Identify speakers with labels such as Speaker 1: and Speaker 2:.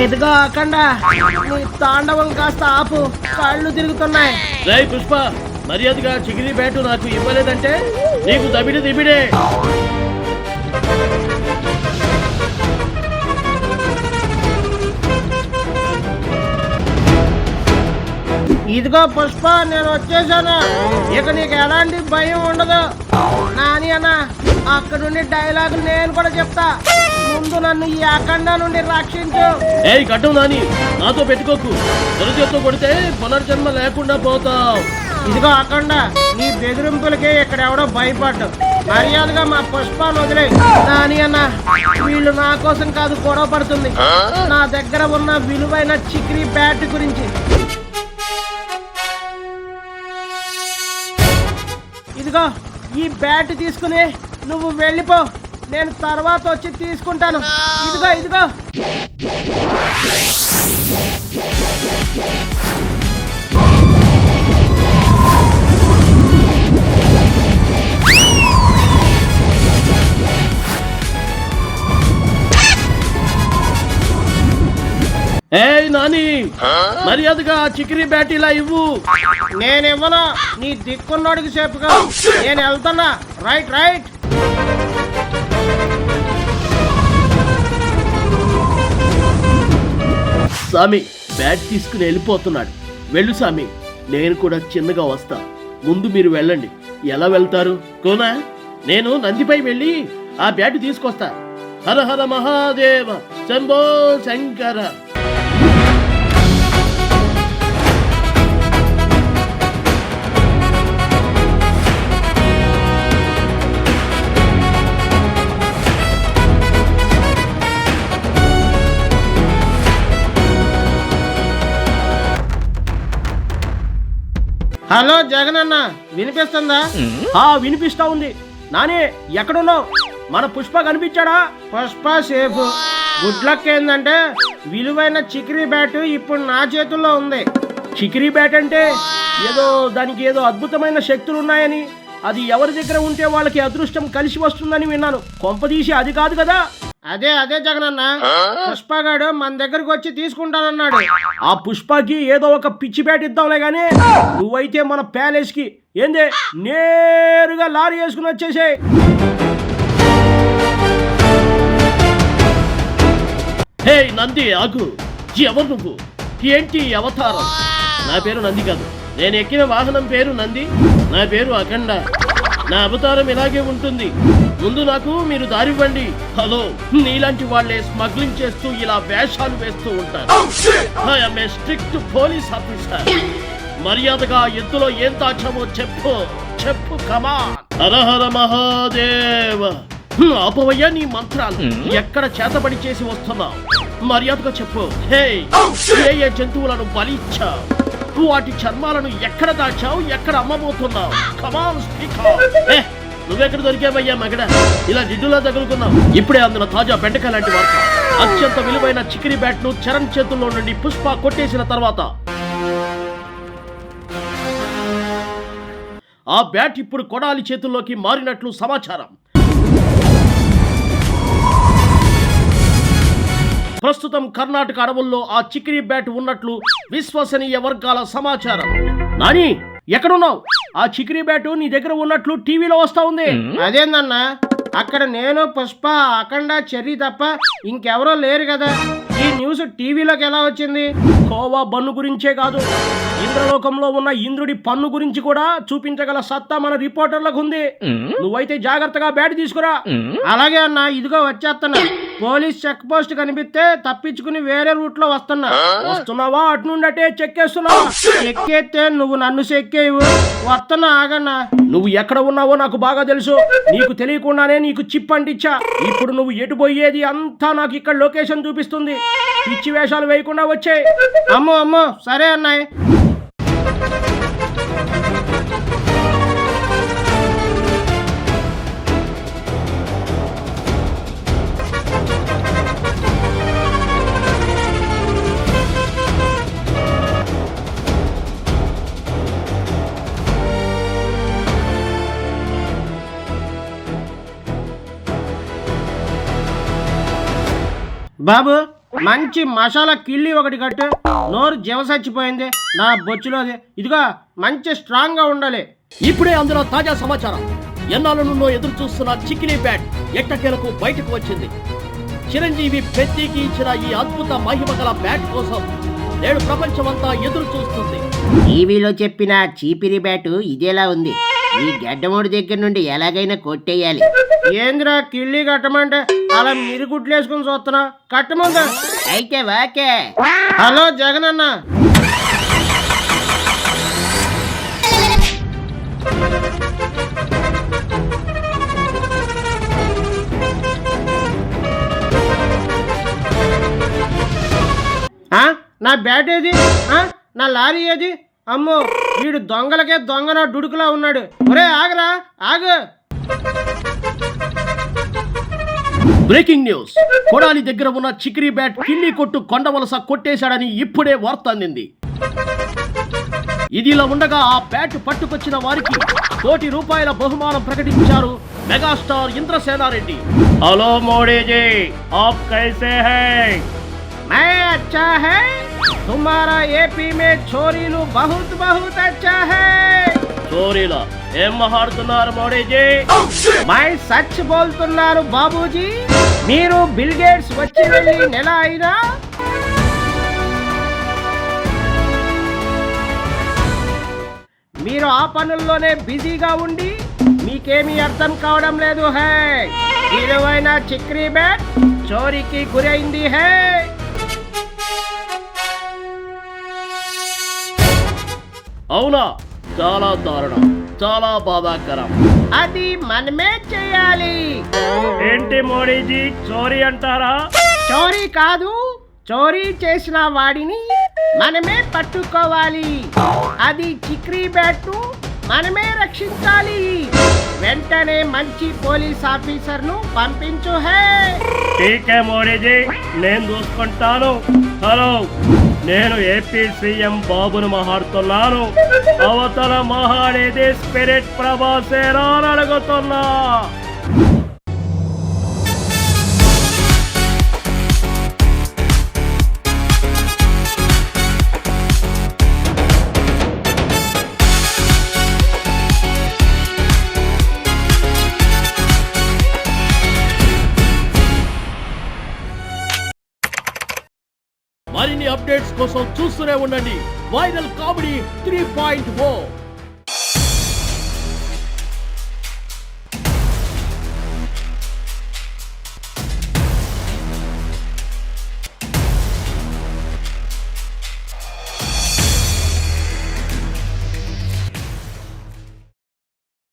Speaker 1: ఎదుగో అఖండ, నీ తాండవం కాస్త ఆపు, కాళ్ళు తిరుగుతున్నాయి.
Speaker 2: రై పుష్ప, మర్యాదగా చిగిరి బ్యాటు నాకు ఇవ్వలేదంటే నీకు దబిడి దిబిడే.
Speaker 1: ఇదిగో పుష్ప, నేను వచ్చేసాను. ఇక నీకు ఎలాంటి భయం ఉండదు. నాని అన్న, అక్కడుండి డైలాగులు నేను కూడా చెప్తా. ముందు నన్ను ఈ అఖండ నుండి రక్షించు.
Speaker 2: ఏయ్ కట్టం నాని, నాతో పెట్టుకోకు. దొరచేత్తో కొడితే పునర్జన్మ లేకుండా పోతావు.
Speaker 1: ఇదిగో అఖండ, నీ బెదిరింపులకి ఇక్కడ ఎవడో భయపడ్డు. మర్యాదగా మా పుష్పాన్ని వదిలే. నాని అన్న, వీళ్ళు నా కోసం కాదు గొడవ పడుతుంది, నా దగ్గర ఉన్న విలువైన చిక్రీ బ్యాట్ గురించి. ఇదిగో ఈ బ్యాట్ తీసుకుని నువ్వు వెళ్ళిపో, నేను తర్వాత వచ్చి తీసుకుంటాను. ఇదిగో ఇదిగో.
Speaker 2: ఏయ్ నాని, మర్యాదగా చికిరి బ్యాట్ ఇలా ఇవ్వు.
Speaker 1: నేనివ్వను, నీ దిక్కున్నోడికి చెప్పుకో. నేను వెళ్తున్నా. Right right.
Speaker 2: సామి బ్యాట్ తీసుకుని వెళ్ళిపోతున్నాడు. వెళ్ళు సామి, నేను కూడా చిన్నగా వస్తా. ముందు మీరు వెళ్ళండి. ఎలా వెళ్తారు కోనా? నేను నందిపై వెళ్ళి ఆ బ్యాట్ తీసుకొస్తా. హర హర మహాదేవ, శంభో శంకర.
Speaker 1: హలో జగన్ అన్న, వినిపిస్తుందా?
Speaker 2: వినిపిస్తా ఉంది. నానే ఎక్కడున్నావు? మన పుష్ప కనిపించాడా?
Speaker 1: పుష్ప సేఫ్. గుడ్ లక్ ఏంటంటే విలువైన చిక్రీ బ్యాట్ ఇప్పుడు నా చేతుల్లో ఉంది.
Speaker 2: చికిరీ బ్యాట్ అంటే దానికి ఏదో అద్భుతమైన శక్తులు ఉన్నాయని, అది ఎవరి దగ్గర ఉంటే వాళ్ళకి అదృష్టం కలిసి వస్తుందని విన్నాను. కొంపదీసి అది కాదు కదా?
Speaker 1: అదే అదే జగనన్న, పుష్పగాడు మన దగ్గరకు వచ్చి తీసుకుంటానన్నాడు.
Speaker 2: ఆ పుష్పకి ఏదో ఒక పిచ్చి బ్యాట్ ఇద్దాంలే గానీ, నువ్వైతే మన ప్యాలెస్ కి ఏందే నేరుగా లారీ వేసుకుని వచ్చేసే. హే నంది ఆగు. ఎవరు నువ్వు? ఏంటి అవతారం? నా పేరు నంది కాదు, నేను ఎక్కిన వాహనం పేరు నంది. నా పేరు అఖండ. నా అవతారం ఇలాగే ఉంటుంది. ముందు నాకు మీరు దారివ్వండి. హలో, నీలాంటి వాళ్ళే స్మగ్లింగ్ చేస్తూ ఇలా వేషాలు వేస్తూ ఉంటారు. I'm a strict police officer. మర్యాదగా ఎద్దులో ఏం దాచామో చెప్పు చెప్పు. కమాన్. హర హర మహాదేవ. ఆపవయ్యా నీ మంత్రాలు. ఎక్కడ చేతబడి చేసి వస్తున్నావు? మర్యాదగా చెప్పు. హే, ఏ జంతువులను బలిచ్చావు? వాటి చర్మాలను ఎక్కడ దాచావు? ఎక్కడ అమ్మబోతున్నావు? Come on speak. నువ్వెక్కడ దొరికావయ్యా మగడ? ఇలా జిడ్డులా తగులుకున్నావు. ఇప్పుడే అందులో తాజా బెండకాయ లాంటి వార్త. అత్యంత విలువైన చికిరి బ్యాట్ ను చరణ్ చేతుల్లో నుండి పుష్ప కొట్టేసిన తర్వాత ఆ బ్యాట్ ఇప్పుడు కొడాలి చేతుల్లోకి మారినట్లు సమాచారం. ప్రస్తుతం కర్ణాటక అడవుల్లో ఆ చికిరి బ్యాట్ ఉన్నట్లు విశ్వసనీయ వర్గాల సమాచారం. నాని ఎక్కడున్నావు? ఆ చికిరి బ్యాట్ నీ దగ్గర ఉన్నట్లు టీవీలో వస్తా ఉంది.
Speaker 1: అదేందన్నా, అక్కడ నేను, పుష్ప, అఖండ, చెర్రీ తప్ప ఇంకెవరో లేరు కదా. ఈ న్యూస్ టీవీలోకి ఎలా వచ్చింది?
Speaker 2: కోవా బన్ను గురించే కాదు, ఇంద్రలోకంలో ఉన్న ఇంద్రుడి పన్ను గురించి కూడా చూపించగల సత్తా మన రిపోర్టర్లకు ఉంది. నువ్వైతే జాగ్రత్తగా బ్యాట్ తీసుకురా.
Speaker 1: అలాగే అన్న, ఇదిగో వచ్చేస్తున్నా. పోలీస్ చెక్ పోస్ట్ కనిపిస్తే తప్పించుకుని వేరే రూట్ లో వస్తున్నా.
Speaker 2: వస్తున్నావా? అటు నుండి అటే చెక్కేస్తున్నావా?
Speaker 1: చెక్కేస్తే నువ్వు నన్ను చెక్కేవు. వస్తున్నా, ఆగన్నా.
Speaker 2: నువ్వు ఎక్కడ ఉన్నావో నాకు బాగా తెలుసు. నీకు తెలియకుండానే నీకు చిప్ అంటిచ్చా. ఇప్పుడు నువ్వు ఎటు పోయేది అంతా నాకు ఇక్కడ లొకేషన్ చూపిస్తుంది. పిచ్చి వేషాలు వేయకుండా వచ్చే.
Speaker 1: అమ్మో అమ్మో, సరే అన్నాయ్. బాబు, మంచి మసాలా కిళ్ళి ఒకటి కట్టు. నోరు జవ చచ్చిపోయింది నా బొచ్చులోది. ఇదిగో మంచి స్ట్రాంగ్ గా ఉండాలి.
Speaker 2: ఇప్పుడే అందులో తాజా సమాచారం. ఎన్నాళ్ళ నుండో ఎదురు చూస్తున్న చికిలీ బ్యాట్ ఎట్టకేలకు బయటకు వచ్చింది. చిరంజీవి పెద్దకి ఇచ్చిన ఈ అద్భుత మహిమ గల బ్యాట్ కోసం నేడు ప్రపంచమంతా ఎదురు చూస్తుంది.
Speaker 3: టీవీలో చెప్పిన చీపిరి బ్యాటు ఇదేలా ఉంది. ఈ గడ్డమోడి దగ్గర నుండి ఎలాగైనా కొట్టేయాలి.
Speaker 1: ఏంద్రా కిళ్ళి కట్టమంటే అలా మిరుగుడ్లు వేసుకుని చూస్తున్నా. కట్టమందా
Speaker 3: అయితే వాకే.
Speaker 1: హలో జగన్ అన్న, నా బ్యాట్ ఏది? నా లారీ ఏది? అమ్మో వీడు దొంగలకే దొంగన డుడుకులా ఉన్నాడు. ఒరే ఆగరా ఆగు.
Speaker 2: Breaking news. కొడాలి దగ్గర ఉన్న చికిరీ బ్యాట్ కిల్లి కొట్టు కొండవలస కొట్టేశాడని ఇప్పుడే వార్త అందింది. ఇదిలా ఉండగా ఆ బ్యాట్ పట్టుకొచ్చిన వారికి ₹1,00,00,000 బహుమానం ప్రకటించారు మెగాస్టార్ ఇంద్రసేనారెడ్డి. హలో మోడీజీ, ఆప్ కైసే హై?
Speaker 1: मैं अच्छा है, तुम्हारा ఏపీ में చోరీలు बहुत बहुत अच्छा है.
Speaker 2: చోరీలా ఏం మాట్లాడుతున్నారు మోడీజీ?
Speaker 1: मैं सच बोलతున్నాను బాబూజీ. మీరు బిల్ గేట్స్ వచ్చి వెళ్ళి నెల అయినా మీరు ఆ పనుల్లోనే బిజీగా ఉండి మీకేమీ అర్థం కావడం లేదు. హే విలువైన చిక్రీ బ్యాట్ చోరీకి గురైంది. హే
Speaker 2: అవునా? చాలా దారుణం, చాలా బాధాకరం.
Speaker 1: అది మనమే చేయాలి.
Speaker 2: ఏంటి మోడీజీ, చోరీ అంటారా?
Speaker 1: చోరీ కాదు, చోరీ చేసిన వాడిని మనమే పట్టుకోవాలి. అది చిక్రీ బ్యాట్ మనమే రక్షించాలి. వెంటనే మంచి పోలీస్ ఆఫీసర్ ను పంపించు. హే
Speaker 2: ఠీకే మోడీజీ, నేను చూసుకుంటాను. హలో, నేను ఏపీ సీఎం బాబును మాట్లాడుతున్నాను. అవతల మహాడేది స్పిరిట్ ప్రభాసేనా అని అడుగుతున్నా. మరిన్ని అప్డేట్స్ కోసం చూస్తూనే ఉండండి వైరల్ కామెడీ 3.0.